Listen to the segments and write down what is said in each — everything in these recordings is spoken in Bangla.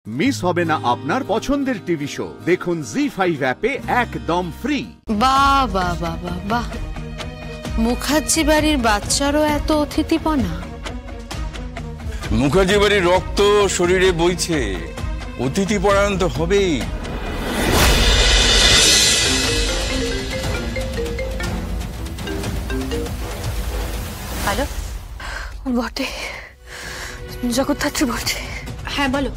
মিস হবে না আপনার পছন্দের টিভি শো। দেখুন জি5 অ্যাপে একদম ফ্রি। বাহ বাহ বাহ বাহ বাহ, মুখার্জি বাড়ির বাচ্চারও এত অতিথিপনা। মুখার্জি বাড়ির রক্ত শরীরে বইছে, অতিথি পরায়ণ তো হবেই। হ্যালো, বটে জগদ্ধাত্রী বলছে। হ্যাঁ বলো।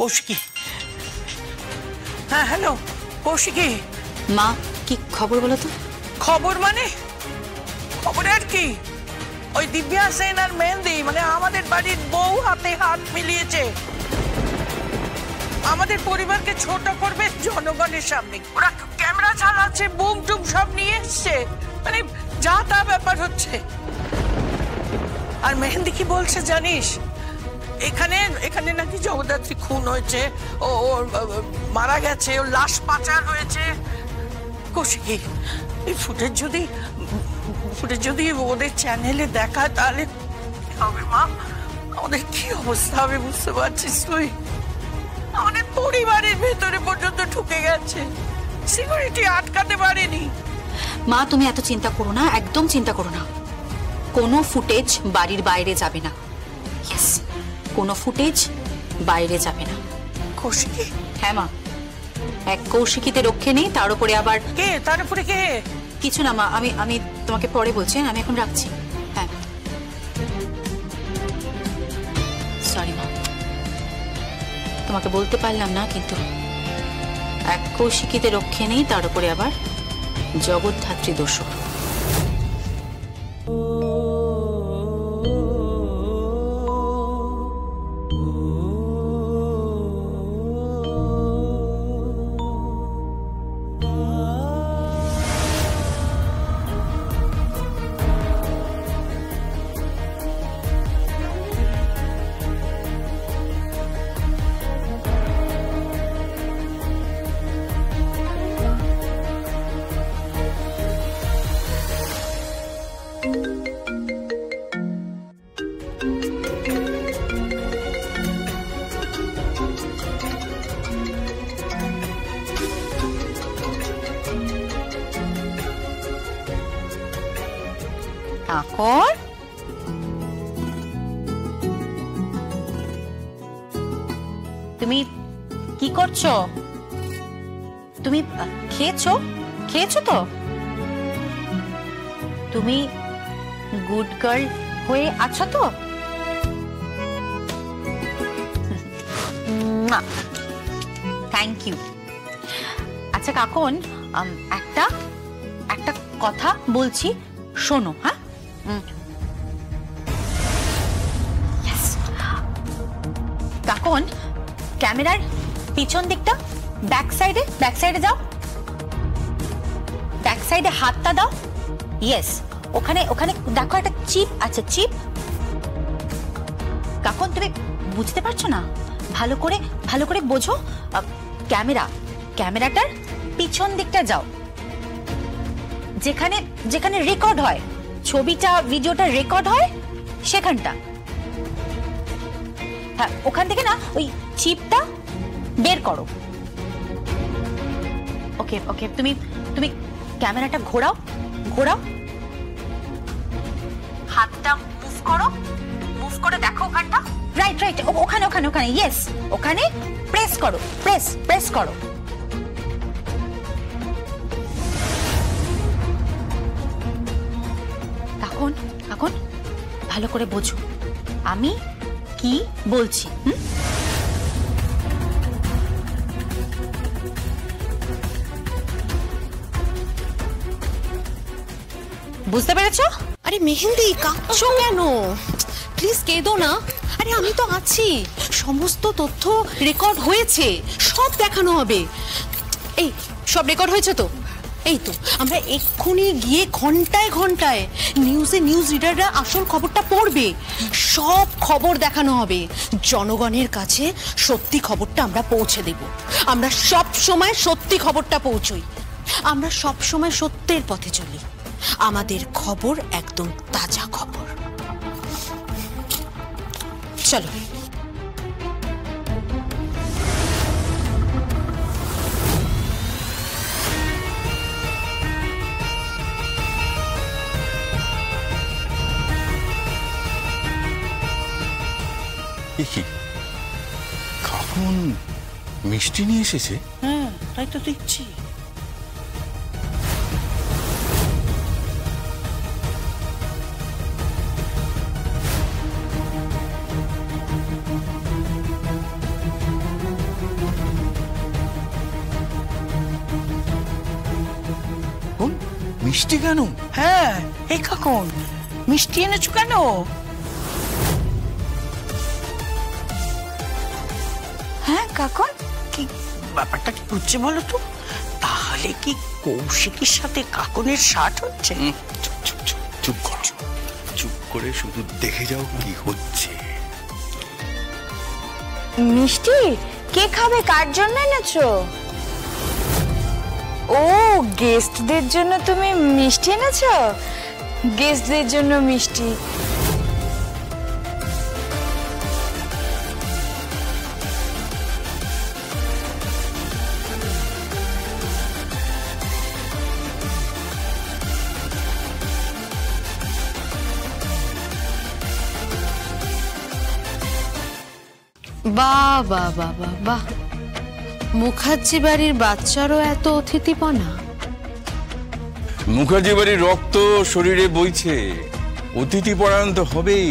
কৌশিকী, হ্যাঁ হ্যালো কৌশিকী। মা কি খবর বলো তো? খবর মানে খবর আর কি, ওই দিব্যা সেন আর মেহেন্দি মানে আমাদের বাড়ির বউ হাতে হাত মিলিয়েছে, আমাদের পরিবারকে ছোট করবে জনগণের সামনে। ওরা ক্যামেরা চালাচ্ছে, বুম টুম সব নিয়ে এসছে, মানে যা তা ব্যাপার হচ্ছে। আর মেহেন্দি কি বলছে জানিস, এখানে এখানে নাকি জগদ্ধাত্রী খুন হয়েছে, ও মারা গেছে, ওর লাশ পাচার হয়েছে। কৌশিকী, এই ফুটেজ যদি ওদের চ্যানেলে দেখায় তাহলে হবে মা, আমাদের কি অবস্থা হবে বুঝতে পারছিস তুই? আমাদের পরিবারের ভেতরে পর্যন্ত ঢুকে গেছে, সিকিউরিটি আটকাতে পারেনি। মা তুমি এত চিন্তা করো না, একদম চিন্তা করো না। কোনো ফুটেজ বাড়ির বাইরে যাবে না। ইয়েস, কোনো ফুটেজ বাইরে যাবে না। কৌশিকী? হ্যাঁ মা, এক কৌশিকীতে রক্ষে নেই, তার উপরে আবার কে? তার উপরে কে? কিছু না মা, আমি তোমাকে পরে বলছি, আমি এখন রাখছি। হ্যাঁ সরি মা, তোমাকে বলতে পারলাম না, কিন্তু এক কৌশিকীতে রক্ষে নেই, তার উপরে আবার জগদ্ধাত্রী দোষর। ঠাকুর, তুমি কি করছো? তুমি খেয়েছো তো? তুমি গুড গার্ল হয়ে আছো তো? Thank you. আচ্ছা কাকন, একটা কথা বলছি, শোনো। হ্যাঁ, কাকন ক্যামেরার পিছন দিকটা, ব্যাক সাইডে যাও, ব্যাক সাইডে হাতটা দাও। ইয়েস, ওখানে দেখো একটা চিপ আছে, চিপ। কাকন তুমি বুঝতে পারছো না, ভালো করে বোঝো। ক্যামেরাটার পিছন দিকটা যাও, যেখানে রেকর্ড হয়, ছবিটা ভিডিওটা রেকর্ড হয়, সেখানটা। হ্যাঁ, ওখান থেকে না ওই চিপটা বের করো। ওকে ওকে, তুমি ক্যামেরাটা ঘোরাও, হাতটা মুভ করে দেখো ওখানটা। রাইট, ওখানে ইয়েস, ওখানে প্রেস করো, প্রেস করো। এখন ভালো করে বোঝো আমি কি বলছি। বুঝতে পেরেছো? আরে মেহেন্দি, কাঁদছো কেন? প্লিজ কেঁদো না। আরে আমি তো আছি, সমস্ত তথ্য রেকর্ড হয়েছে, সব দেখানো হবে। এই সব রেকর্ড হয়েছে তো? এই তো আমরা এক্ষুনি গিয়ে ঘন্টায় ঘন্টায় নিউজ রিডাররা আসল খবরটা পড়বে, সব খবর দেখানো হবে, জনগণের কাছে সত্যি খবরটা আমরা পৌঁছে দেব। আমরা সব সময় সত্যি খবরটা পৌঁছই, আমরা সব সময় সত্যের পথে চলি, আমাদের খবর একদম তাজা খবর। চলো। কখন মিষ্টি নিয়ে এসেছে? হ্যাঁ তাই তো দেখছি। মিষ্টি কেন? হ্যাঁ এই কখন মিষ্টি এনেছো কেন? হ্যাঁ কাকন, কি ব্যাপারটা কি হচ্ছে বলো তো? তাহলে কি কৌশিকের সাথে কাকনের শার্ট হচ্ছে? চুপ কর, চুপ করে শুধু দেখে যাও কি হচ্ছে। মিষ্টি কে খাবে? কার জন্য এনেছো? ও গেস্টদের জন্য তুমি মিষ্টি এনেছো? গেস্টদের জন্য মিষ্টি। বাহ বাহ বাহ বাহ বাহ, মুখার্জি বাড়ির বাচ্চারও এত অতিথিপনা। মুখার্জি বাড়ির রক্ত শরীরে বইছে, অতিথি পরায়ণ তো হবেই।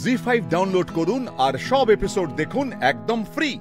জি5 ডাউনলোড করুন আর সব এপিসোড দেখুন একদম ফ্রি।